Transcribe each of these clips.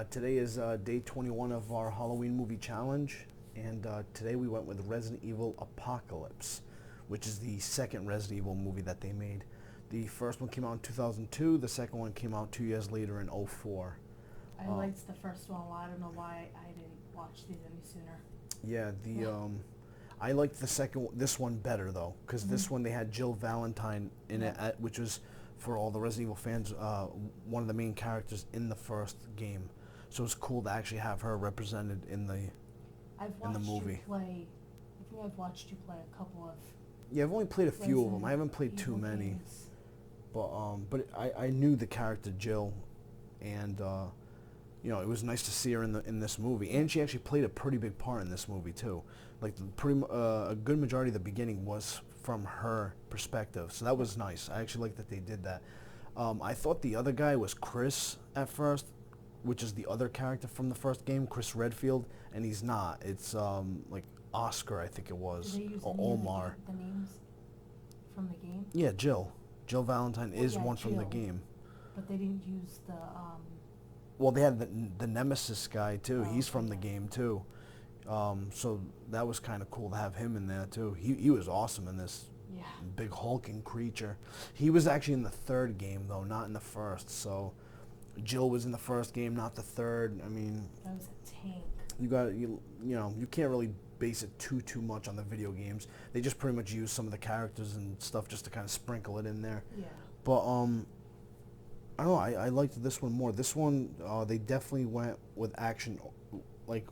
Today is day 21 of our Halloween movie challenge, and today we went with Resident Evil Apocalypse, which is the second Resident Evil movie that they made. The first one came out in 2002, the second one came out 2 years later in '04. I liked the first one a lot. I don't know why I didn't watch these any sooner. Yeah, I liked this one better though, because this one they had Jill Valentine in it, which was for all the Resident Evil fans, one of the main characters in the first game. So it's cool to actually have her represented in the movie. I think I've watched you play a couple of. Yeah, I've only played a few of them. I haven't played too many. Games. But I knew the character Jill, and it was nice to see her in this movie, and she actually played a pretty big part in this movie too. Like a good majority of the beginning was from her perspective, so that was nice. I actually like that they did that. I thought the other guy was Chris at first, which is the other character from the first game, Chris Redfield, and he's not. It's like Oscar, I think it was, Did they use or any of Omar. the names from the game? Yeah, Jill. Jill Valentine is one from the Jill. game. But they didn't use the. Well, they had the Nemesis guy too. He's from the yeah. game too. So that was kind of cool to have him in there too. He was awesome in this Yeah. big hulking creature. He was actually in the third game though, not in the first. So Jill was in the first game, not the third. I mean, That was a tank. you can't really base it too much on the video games. They just pretty much use some of the characters and stuff just to kind of sprinkle it in there. Yeah. But I don't know. I liked this one more. This one, they definitely went with action. Like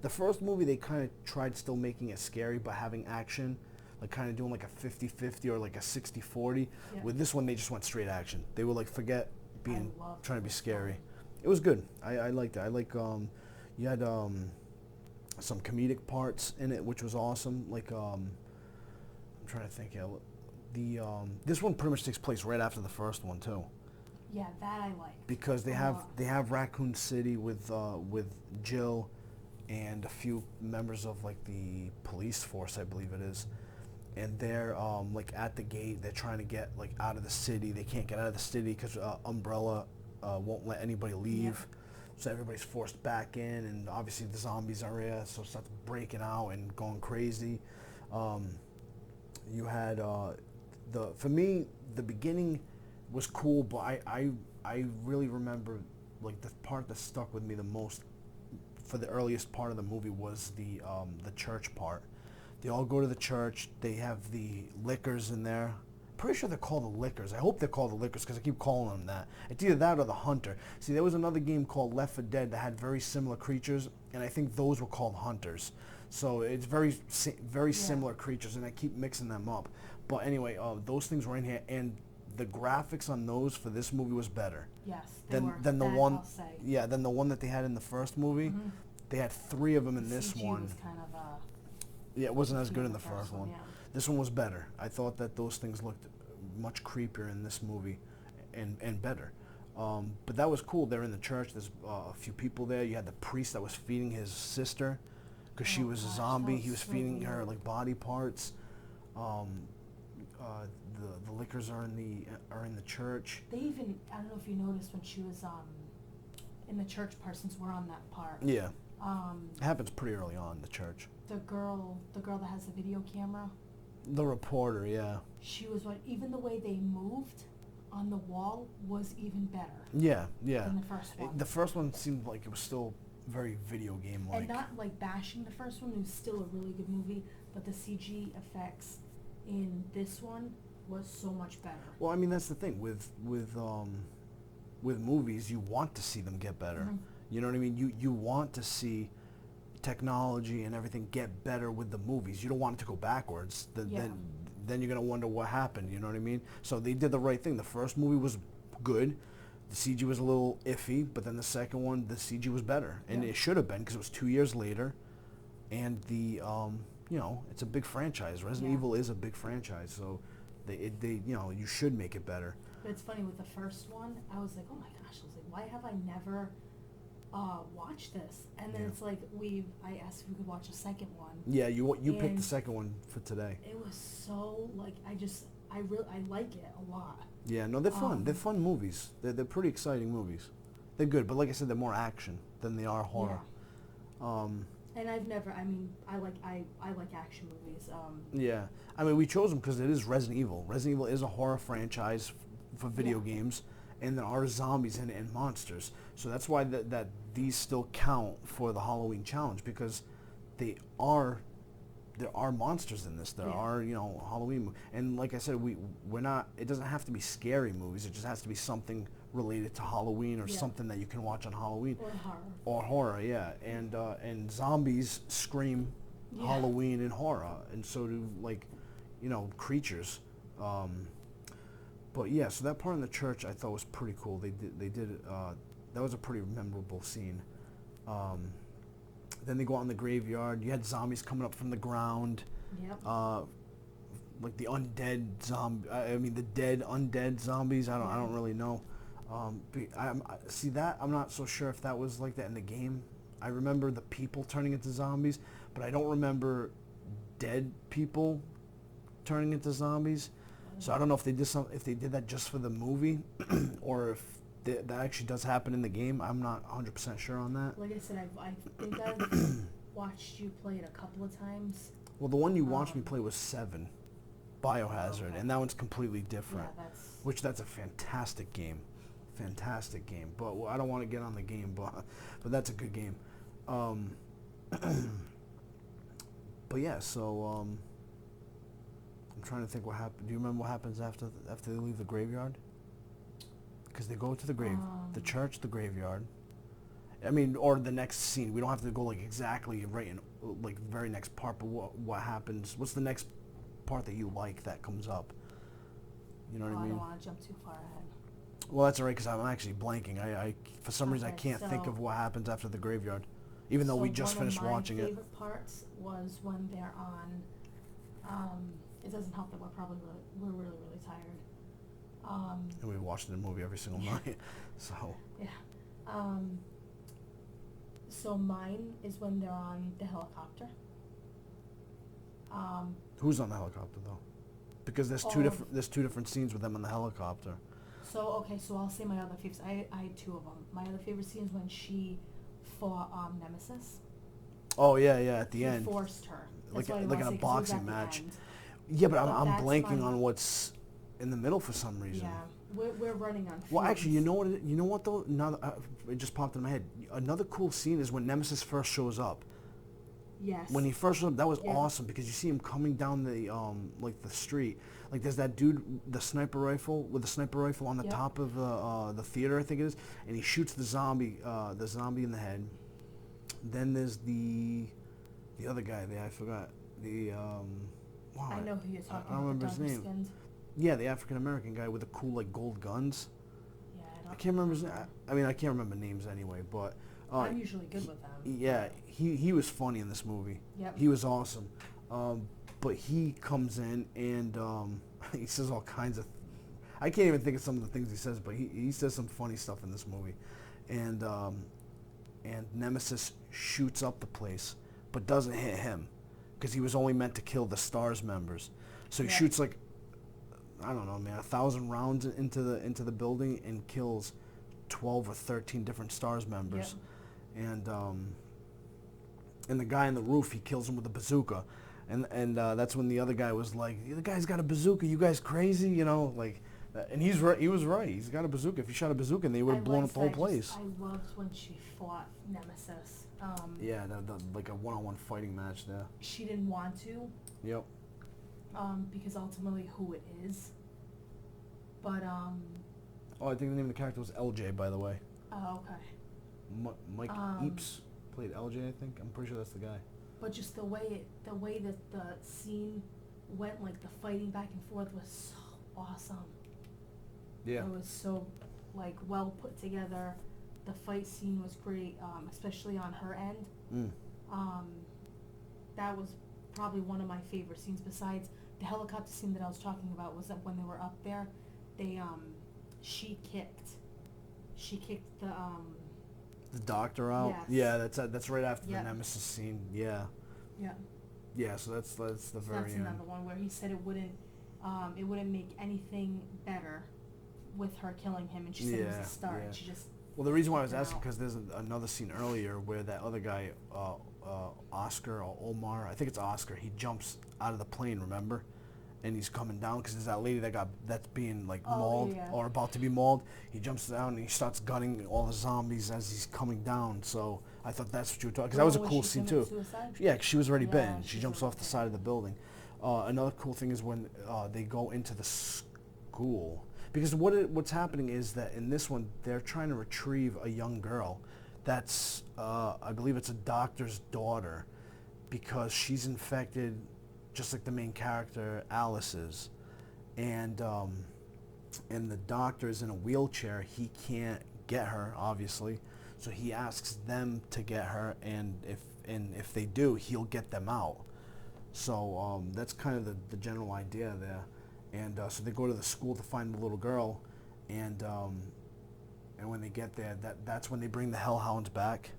the first movie, they kind of tried still making it scary, but having action, like kind of doing like a 50-50 or like a 60-40. Yeah. With this one, they just went straight action. They were like, forget loved trying to be this scary. one. It was good. I liked it. I like you had some comedic parts in it, which was awesome. Like I'm trying to think. This one pretty much takes place right after the first one too. Yeah, that I like. Because they have Raccoon City with Jill and a few members of like the police force, I believe it is, and they're like at the gate. They're trying to get like out of the city. They can't get out of the city because Umbrella won't let anybody leave. Yep. So everybody's forced back in, and obviously the zombies are here, so it starts breaking out and going crazy. You had for me the beginning was cool, but I really remember like the part that stuck with me the most for the earliest part of the movie was the church part. They all go to the church. They have the liquors in there. Pretty sure they're called the liquors. I hope they're called the liquors because I keep calling them that. It's either that or the hunter. See, there was another game called Left 4 Dead that had very similar creatures, and I think those were called hunters. So it's very similar creatures, and I keep mixing them up. But anyway, those things were in here, and the graphics on those for this movie was better. Yes, they were. Than the That one. I'll say. Yeah, than the one that they had in the first movie. Mhm. They had 3 of them in this CG one. was kind of Yeah, it wasn't as good in the the first one. yeah. This one was better. I thought that those things looked much creepier in this movie, and better. But that was cool. They're in the church. There's a few people there. You had the priest that was feeding his sister, because she Oh was a gosh, zombie. that He was was so feeding her weird. like body parts. The liquors are in the church. They even, I don't know if you noticed when she was in the church part, since we're on that part. Yeah, it happens pretty early on in the church. The girl that has the video camera, The reporter, yeah. she was even the way they moved on the wall was even better Yeah. than the first one. The first one seemed like it was still very video game-like. And not like bashing the first one, it was still a really good movie, but the CG effects in this one was so much better. Well, I mean, that's the thing with movies. You want to see them get better. Mhm. You know what I mean? You want to see technology and everything get better with the movies. You don't want it to go backwards. Yeah. Then you're gonna wonder what happened. You know what I mean? So they did the right thing. The first movie was good. The CG was a little iffy, but then the second one, the CG was better, and Yeah. it should have been because it was 2 years later, and it's a big franchise. Resident Yeah. Evil is a big franchise, so you should make it better. But it's funny, with the first one, I was like, oh my gosh, I was like, why have I never watched this? And then Yeah. it's like, I asked if we could watch a second one. Yeah, you picked the And second one for today. it was so, like, I like it a lot. Yeah, no, they're fun. They're Um, fun movies. They're pretty exciting movies. They're good, but like I said, they're more action than they are horror. And I've never. I mean, I like action movies. Yeah, I mean, we chose them because it is Resident Evil. Resident Evil is a horror franchise for video games, and there are zombies in it and monsters. So that's why that these still count for the Halloween challenge, because they are there are monsters in this. There are, you know, Halloween, and like I said, we're not. It doesn't have to be scary movies. It just has to be something related to Halloween or something that you can watch on Halloween. Or horror. Or horror, yeah, and zombies scream Halloween and horror, and so do, like, you know, creatures. But yeah, so that part in the church I thought was pretty cool. They did that was a pretty memorable scene. Then they go out in the graveyard. You had zombies coming up from the ground. Yep. Like the undead zombie. I mean, the dead undead zombies. I don't really know. See that I'm not so sure if that was like that in the game. I remember the people turning into zombies, but I don't remember dead people turning into zombies. So I don't know if they did that just for the movie, or if that actually does happen in the game. I'm not 100% sure on that. Like I said, I think I've watched you play it a couple of times. Well, the one you watched me play was 7, Biohazard, and that one's completely different. Yeah, that's a fantastic game. Fantastic game, but I don't want to get on the game, but that's a good game. But yeah, so I'm trying to think what happened. Do you remember what happens after they leave the graveyard? Because they go to the church, the graveyard. I mean, or the next scene. We don't have to go like exactly right in like the very next part, but what happens? What's the next part that you like that comes up? You know what I mean? I don't want to jump too far ahead. Well, that's all right, because I'm actually blanking. I for some reason I can't think of what happens after the graveyard, even though we just finished watching it. One of my favorite parts was when they're on. It doesn't help that we're really tired. And we watched the movie every single night, so. Yeah. So mine is when they're on the helicopter. Who's on the helicopter though? Because there's two different scenes with them on the helicopter. So I'll say my other favorites. I had 2 of them. My other favorite scene is when she fought Nemesis. Oh yeah, at the end. He forced her. Like in a boxing match. Yeah, but I'm blanking on what's in the middle for some reason. Yeah, we're running on fumes. Well, actually, you know what though? Now it just popped in my head. Another cool scene is when Nemesis first shows up. Yes. When he first showed up, that was awesome, because you see him coming down the like the street. Like there's that dude, the sniper rifle on the top of the theater, I think it is, and he shoots the zombie in the head. Then there's the other guy there. I forgot the. Wow, I know who you're talking about. I don't remember his name. Skinned. Yeah, the African American guy with the cool like gold guns. Yeah, I can't remember his name. I mean, I can't remember names anyway, but. I'm usually good with them. Yeah, he was funny in this movie. Yep. He was awesome. But he comes in and he says all kinds of. I can't even think of some of the things he says, but he says some funny stuff in this movie, and Nemesis shoots up the place, but doesn't hit him, because he was only meant to kill the STARS members. So he shoots like, I don't know, man, 1,000 rounds into the building and kills 12 or 13 different STARS members. Yep. And the guy on the roof, he kills him with a bazooka. And that's when the other guy was like, the guy's got a bazooka, you guys crazy, you know, like, and he was right. He's got a bazooka. If he shot a bazooka, they would have blown up the whole place. I loved when she fought Nemesis. Yeah, like a one-on-one fighting match there. She didn't want to. Yep. Because ultimately who it is. But Oh, I think the name of the character was LJ, by the way. Oh, okay. Mike Eaps played LJ, I think. I'm pretty sure that's the guy. But just the way that the scene went, like the fighting back and forth, was so awesome. Yeah. It was so like well put together. The fight scene was great, especially on her end. That was probably one of my favorite scenes. Besides the helicopter scene that I was talking about, was that when they were up there, she kicked the doctor out. Yes. Yeah, that's right after the Nemesis scene. Yeah. Yeah. Yeah, so that's the very That's end. another one where he said it wouldn't make anything better with her killing him, and she said it was a start. And she just. Well, the reason why I was check it asking out. because there's another scene earlier where that other guy, Oscar or Omar, I think it's Oscar. He jumps out of the plane, remember? And he's coming down because there's that lady that's being like Oh, mauled yeah. or about to be mauled. He jumps down and he starts gunning all the zombies as he's coming down. So I thought that's what you were talking. Because that was a When cool she scene commits too. suicide? Yeah, 'cause she was already Yeah, bitten. She she's jumps already off the side of the building. Another cool thing is when they go into the school, because what's happening is that in this one they're trying to retrieve a young girl that's I believe it's a doctor's daughter because she's infected just like the main character Alice is, and the doctor is in a wheelchair. He can't get her obviously, so he asks them to get her, and if they do, he'll get them out. So that's kind of the general idea there. And so they go to the school to find the little girl, and when they get there, that's when they bring the hellhounds back.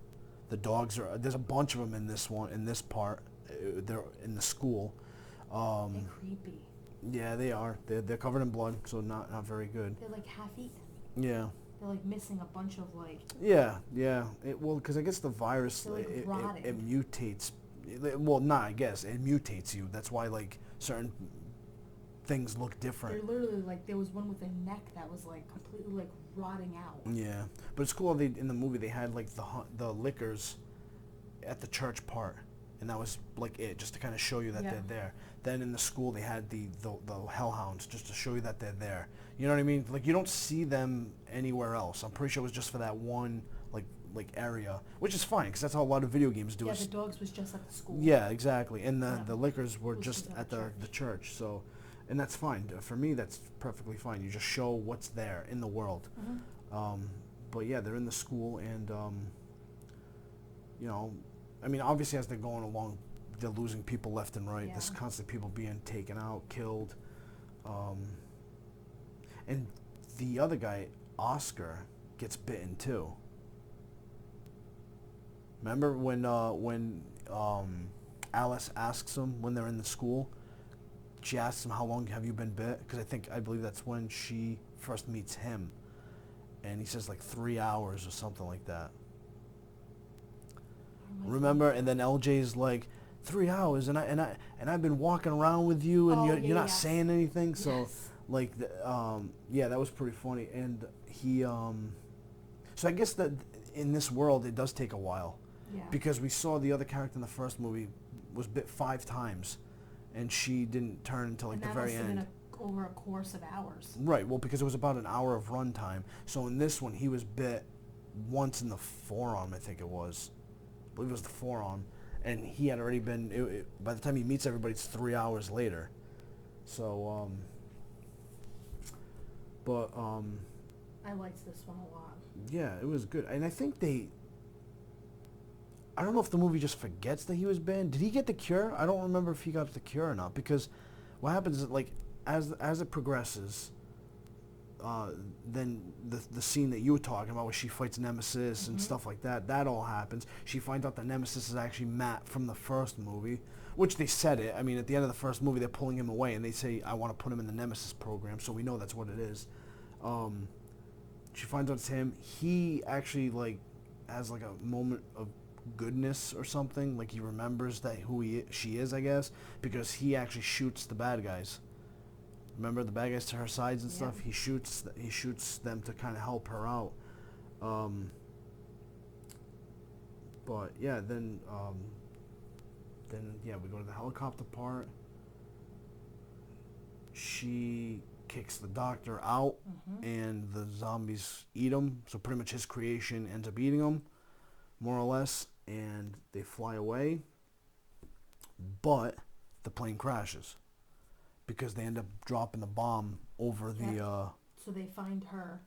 The dogs there's a bunch of them in this part. They're in the school. They're creepy. Yeah, they are. They're covered in blood, so not very good. They're like half eaten. Yeah. They're like missing a bunch of like. Yeah. Well, because I guess the virus They're, like, it rotting. mutates. Well, not I guess it mutates you. That's why like certain things look different. They're literally like there was one with a neck that was like completely like rotting out. Yeah, but it's cool. They in the movie they had like the liquors at the church part, and that was like it, just to kind of show you that Yeah. they're there. Then in the school they had the hellhounds just to show you that they're there. You know what I mean? Like you don't see them anywhere else. I'm pretty sure it was just for that one like area, which is fine because that's how a lot of video games do Yeah, it. the dogs was just at the school. Yeah, exactly. And the Yeah. liquors were Was just just at the church. So, and that's fine. For me, that's perfectly fine. You just show what's there in the world. Mhm. But yeah, they're in the school, and you know, I mean, obviously as they're going along, they're losing people left and right. There's Yeah. constant people being taken out, killed, and the other guy, Oscar, gets bitten too. Remember when Alice asks him when they're in the school? She asks him, "How long have you been bit?" Because I believe that's when she first meets him, and he says like 3 hours or something like that. Oh my Remember? God. And then LJ's like, 3 hours, and I've been walking around with you, and Oh, you're not yes. saying anything. So, Yes. like, yeah, that was pretty funny. And he, so I guess that in this world it does take a while. Yeah. Because we saw the other character in the first movie was bit 5 times, and she didn't turn until like And the that very must have end. been over a course of hours. Right. Well, because it was about an hour of runtime. So in this one, he was bit once in the forearm, I think it was. I believe it was the forearm, and he had already been. By the time he meets everybody, it's 3 hours later. So, but I liked this one a lot. yeah, it was good, and I think they. I don't know if the movie just forgets that he was banned. Did he get the cure? I don't remember if he got the cure or not. Because what happens is like as it progresses, then the scene that you were talking about where she fights Nemesis and stuff like that all happens. She finds out that Nemesis is actually Matt from the first movie, which they said it. I mean, at the end of the first movie, they're pulling him away and they say, "I want to put him in the Nemesis program," so we know that's what it is. She finds out it's him. He actually like has like a moment of goodness or something, like he remembers that she is, I guess, because he actually shoots the bad guys. Remember the bad guys to her sides and stuff? Yeah. He shoots them to kind of help her out. But yeah, then yeah, we go to the helicopter part. She kicks the doctor out, and the zombies eat him. So pretty much his creation ends up eating him, more or less, and they fly away. But the plane crashes because they end up dropping the bomb over the. Yeah. So they find her.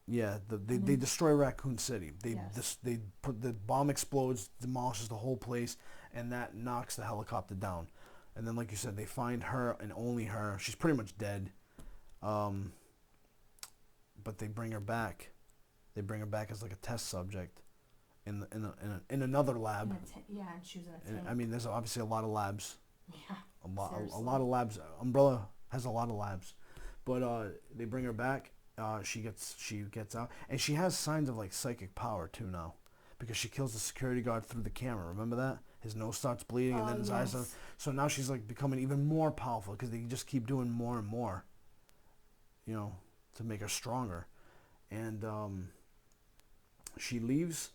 Yeah, they destroy Raccoon City. Yes. They put the bomb explodes, demolishes the whole place, and that knocks the helicopter down. And then, like you said, they find her and only her. She's pretty much dead. But they bring her back. They bring her back as like a test subject in another lab. Yeah, and she was in a And, tank. I mean, there's obviously a lot of labs. Yeah. A lot Seriously. of labs. Umbrella has a lot of labs, but they bring her back, she gets out, and she has signs of like psychic power too now, because she kills the security guard through the camera. Remember that? His nose starts bleeding, and then his eyes. Yes. So now she's like becoming even more powerful because they just keep doing more and more. You know, to make her stronger, and she leaves.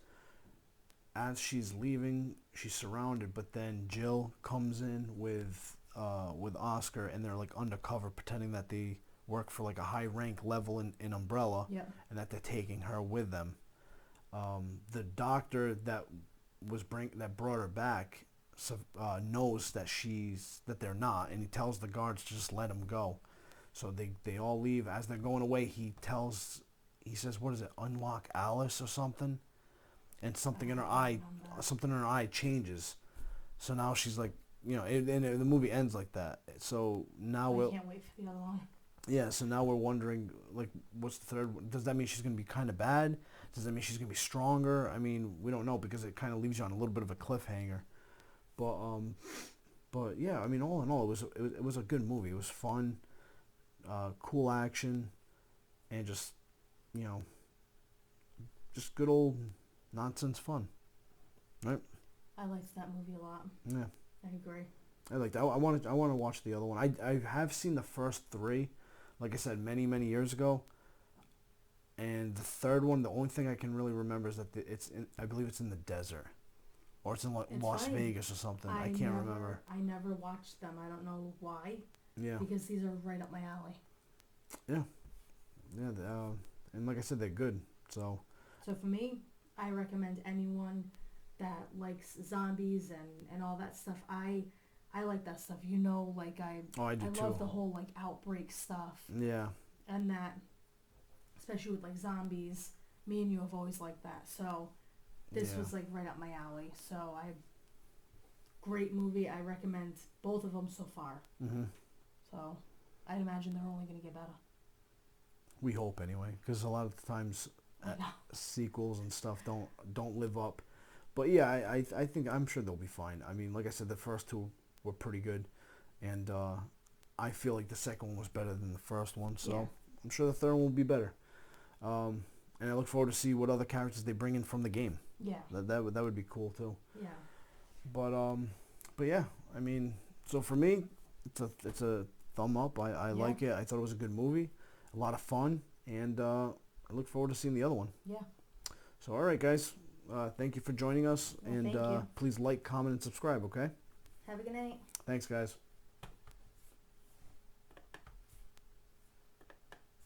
As she's leaving, she's surrounded, but then Jill comes in with Oscar, and they're like undercover, pretending that they work for like a high rank level in Umbrella, Yep. and that they're taking her with them. The doctor that that brought her back knows that they're not, and he tells the guards to just let them go. So they all leave. As they're going away, he says, "What is it? Unlock Alice or something?" And something in her eye, changes. So now she's like, and the movie ends like that. So now I can't wait for the other one. yeah. So now we're wondering, like, what's the third one? Does that mean she's gonna be kind of bad? Does that mean she's gonna be stronger? I mean, we don't know, because it kind of leaves you on a little bit of a cliffhanger. But yeah, I mean, all in all, it was a good movie. It was fun, cool action, and just just good old nonsense fun, right? I liked that movie a lot. Yeah, I agree. I like that. I want to watch the other one. I have seen the first three, like I said, many years ago. And the third one, the only thing I can really remember is that I believe it's in the desert, or it's in It's Las funny. Vegas or something. I can't remember. I never watched them. I don't know why. Yeah, Because these are right up my alley. yeah. And like I said, they're good. So So for me, I recommend anyone that likes zombies and all that stuff. I like that stuff. Like I do too. love the whole like outbreak stuff Yeah, and that, especially with like zombies. Me and you have always liked that. So this Yeah. was like right up my alley. So great movie. I recommend both of them so far. hmm So I'd imagine they're only gonna get better. we hope anyway, because a lot of times I know. sequels and stuff don't live up. But yeah, I think I'm sure they'll be fine. I mean, like I said, the first two were pretty good, and I feel like the second one was better than the first one. So Yeah. I'm sure the third one will be better. And I look forward to see what other characters they bring in from the game. Yeah. That would be cool too. Yeah. But yeah, I mean, so for me, it's a thumb up. I Yeah. like it. I thought it was a good movie, a lot of fun, and I look forward to seeing the other one. Yeah. So, all right, guys. Thank you for joining us, Well, and thank you. please like, comment, and subscribe, okay? Have a good night. Thanks, guys.